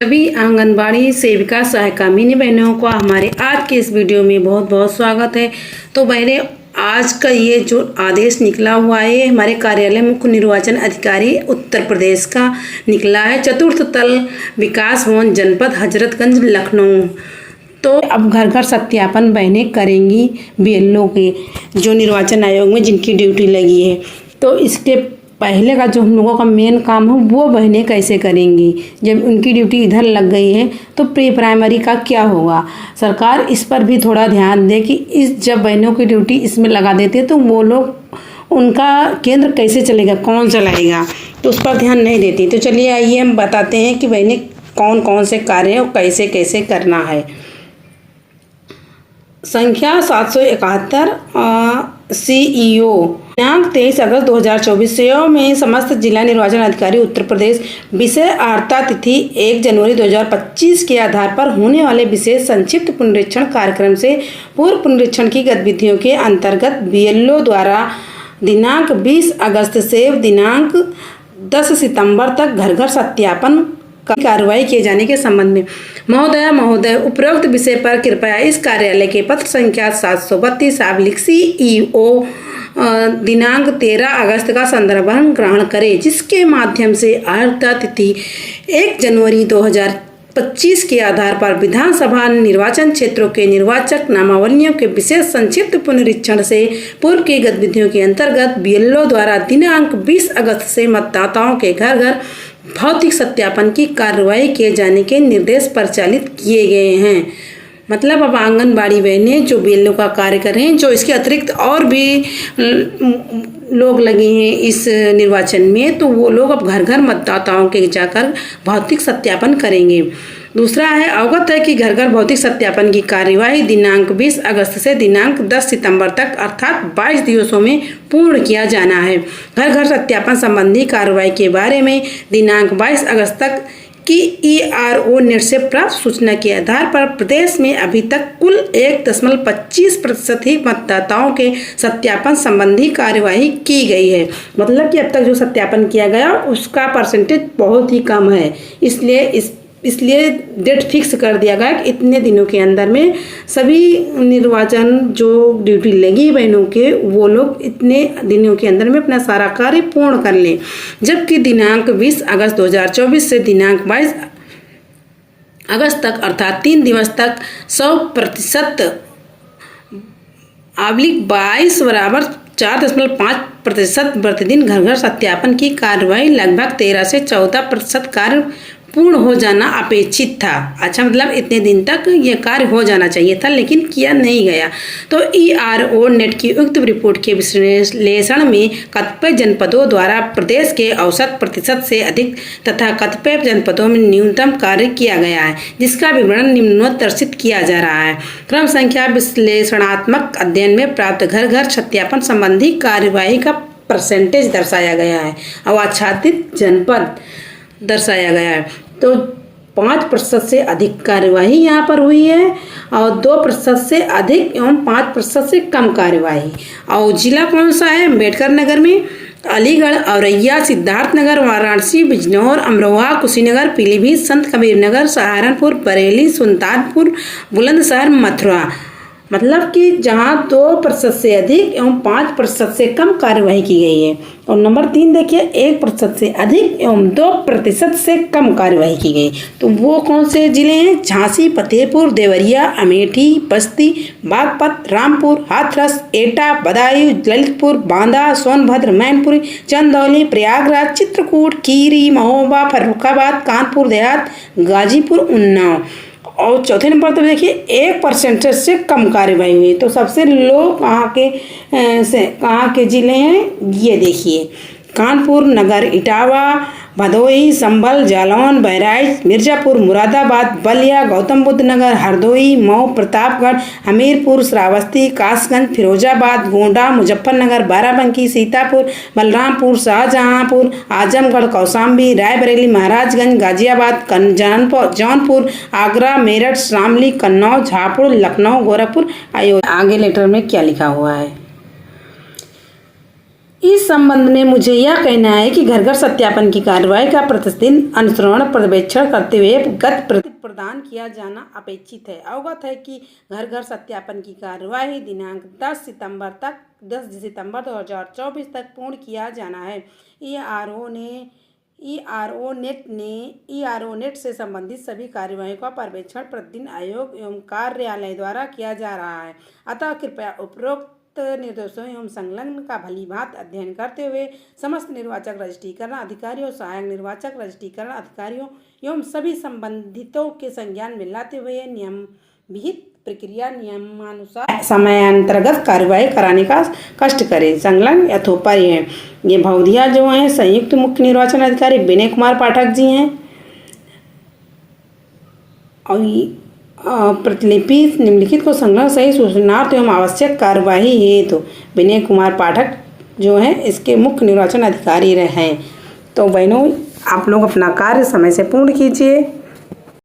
सभी आंगनबाड़ी सेविका सहायिका मिनी बहनों को हमारे आज के इस वीडियो में बहुत बहुत स्वागत है। तो बहनें, आज का ये जो आदेश निकला हुआ है हमारे कार्यालय मुख्य निर्वाचन अधिकारी उत्तर प्रदेश का निकला है। चतुर्थ तल विकास भवन जनपद हजरतगंज लखनऊ। तो अब घर घर सत्यापन बहनें करेंगी बीएलओ के, जो निर्वाचन आयोग में जिनकी ड्यूटी लगी है। तो इसके पहले का जो हम लोगों का मेन काम है वो बहनें कैसे करेंगी जब उनकी ड्यूटी इधर लग गई है। तो प्री प्राइमरी का क्या होगा, सरकार इस पर भी थोड़ा ध्यान दे कि इस जब बहनों की ड्यूटी इसमें लगा देते हैं तो वो लोग उनका केंद्र कैसे चलेगा, कौन चलाएगा, तो उस पर ध्यान नहीं देती। तो चलिए आइए हम बताते हैं कि बहनें कौन कौन से कार्य और कैसे कैसे करना है। संख्या 771 CEO दिनांक 23 अगस्त 2024 में समस्त जिला निर्वाचन अधिकारी उत्तर प्रदेश विषय आर्ता तिथि 1 जनवरी 2025 के आधार पर होने वाले विशेष संक्षिप्त पुनरीक्षण कार्यक्रम से पूर्व पुनरीक्षण की गतिविधियों के अंतर्गत बीएलओ द्वारा दिनांक 20 अगस्त से दिनांक 10 सितंबर तक घर घर सत्यापन कार्रवाई किए जाने के संबंध में महोदय उपरोक्त विषय पर कृपया इस कार्यालय के पत्र संख्या 732 CEO दिनांक 13 अगस्त का संदर्भ ग्रहण करें, जिसके माध्यम से आर्ता तिथि 1 जनवरी 2025 के आधार पर विधानसभा निर्वाचन क्षेत्रों के निर्वाचक नामावलियों के विशेष संक्षिप्त पुनरीक्षण से पूर्व की गतिविधियों के अंतर्गत बीएलओ द्वारा दिनांक 20 अगस्त से मतदाताओं के घर घर भौतिक सत्यापन की कार्रवाई किए जाने के निर्देश प्रचालित किए गए हैं। मतलब अब आंगनबाड़ी बहनें जो बीएलओ का कार्य कर रहे हैं, जो इसके अतिरिक्त और भी लोग लगे हैं इस निर्वाचन में, तो वो लोग अब घर घर मतदाताओं के जाकर भौतिक सत्यापन करेंगे। दूसरा है, अवगत है कि घर घर भौतिक सत्यापन की कार्यवाही दिनांक 20 अगस्त से दिनांक 10 सितंबर तक अर्थात 22 दिवसों में पूर्ण किया जाना है। घर घर सत्यापन संबंधी कार्रवाई के बारे में दिनांक 22 अगस्त तक की ERO नेट से प्राप्त सूचना के आधार पर प्रदेश में अभी तक कुल 1.25% ही मतदाताओं के सत्यापन संबंधी कार्यवाही की गई है। मतलब कि अब तक जो सत्यापन किया गया उसका परसेंटेज बहुत ही कम है। इसलिए डेट फिक्स कर दिया गया कि इतने दिनों के अंदर में सभी निर्वाचन जो ड्यूटी लगी बहनों के वो लोग इतने दिनों के अंदर में अपना सारा कार्य पूर्ण कर लें। जबकि दिनांक 20 अगस्त 2024 से दिनांक 22 अगस्त तक अर्थात 3 दिवस तक 100% /22 बराबर 4.5% प्रतिदिन घर घर सत्यापन की कार्रवाई लगभग 13 से 14% कार्य पूर्ण हो जाना अपेक्षित था। अच्छा, मतलब इतने दिन तक यह कार्य हो जाना चाहिए था, लेकिन किया नहीं गया। तो ERO नेट की उक्त रिपोर्ट के विश्लेषण में कतिपय जनपदों द्वारा प्रदेश के औसत प्रतिशत से अधिक तथा कतिपय जनपदों में न्यूनतम कार्य किया गया है, जिसका विवरण निम्नोत्तरसित किया जा रहा है। क्रम संख्या विश्लेषणात्मक अध्ययन में प्राप्त घर घर सत्यापन संबंधी कार्यवाही का परसेंटेज दर्शाया गया है और आच्छादित जनपद दर्शाया गया है। तो 5% से अधिक कार्यवाही यहाँ पर हुई है और 2% से अधिक एवं 5% से कम कार्यवाही। और जिला कौन सा है? अम्बेडकर नगर में, अलीगढ़, औरैया, सिद्धार्थनगर, वाराणसी, बिजनौर, अमरोहा, कुशीनगर, पीलीभीत, संत कबीर नगर, सहारनपुर, बरेली, सुल्तानपुर, बुलंदशहर, मथुरा। मतलब कि जहाँ 2% से अधिक एवं 5% से कम कार्यवाही की गई है। और नंबर 3 देखिए, 1% से अधिक एवं 2% से कम कार्यवाही की गई। तो वो कौन से जिले हैं? झांसी, फतेहपुर, देवरिया, अमेठी, बस्ती, बागपत, रामपुर, हाथरस, एटा, बदायूं, ललितपुर, बांदा, सोनभद्र, मैनपुरी, चंदौली, प्रयागराज, चित्रकूट, कीरी, महोबा, फर्रुखाबाद, कानपुर देहात, गाजीपुर, उन्नाव। और चौथे नंबर पर देखिए 1% से कम कार्यवाही हुई। तो सबसे लो कहाँ के जिले हैं ये देखिए, कानपुर नगर, इटावा, भदोही, संभल, जालौन, बहराइच, मिर्जापुर, मुरादाबाद, बलिया, गौतम बुद्ध नगर, हरदोई, मऊ, प्रतापगढ़, हमीरपुर, श्रावस्ती, कासगंज, फिरोजाबाद, गोंडा, मुजफ्फरनगर, बाराबंकी, सीतापुर, बलरामपुर, शाहजहांपुर, आजमगढ़, कौशाम्बी, रायबरेली, महाराजगंज, गाजियाबाद, जौनपुर, आगरा, मेरठ, शामली, कन्नौज, हापुड़, लखनऊ, गोरखपुर, अयोध्या। आगे लेटर में क्या लिखा हुआ है इस संबंध में मुझे यह कहना है कि घर घर सत्यापन की कार्रवाई का प्रतिदिन अनुश्रवण पर्यवेक्षण करते हुए गति प्रदान किया जाना अपेक्षित है। अवगत है कि घर घर सत्यापन की कार्रवाई दिनांक 10 सितंबर 2024 तक पूर्ण किया जाना है। ईआरओ नेट से संबंधित सभी कार्रवाई का पर्यवेक्षण प्रतिदिन आयोग एवं कार्यालय द्वारा किया जा रहा है। अतः कृपया उपरोक्त निर्देशों एवं संलग्न का भलीभांति अध्ययन करते हुए समस्त निर्वाचक रजिस्ट्रीकरण अधिकारियों, सहायक निर्वाचक रजिस्ट्रीकरण अधिकारियों एवं सभी संबंधितों के संज्ञान में लाते हुए नियम विहित प्रक्रिया नियमानुसार समयांतर्गत कार्रवाई कराने का कष्ट करें। संलग्न यथोपरि है। ये भौदिया जो हैं संयुक्त मुख्य निर्वाचन अधिकारी विनय कुमार पाठक जी हैं और प्रतिलिपि निम्नलिखित को संलग्न सही सूचनार्थ एवं आवश्यक कार्यवाही हेतु विनय कुमार पाठक जो हैं इसके मुख्य निर्वाचन अधिकारी रहे हैं। तो बहनों, आप लोग अपना कार्य समय से पूर्ण कीजिए।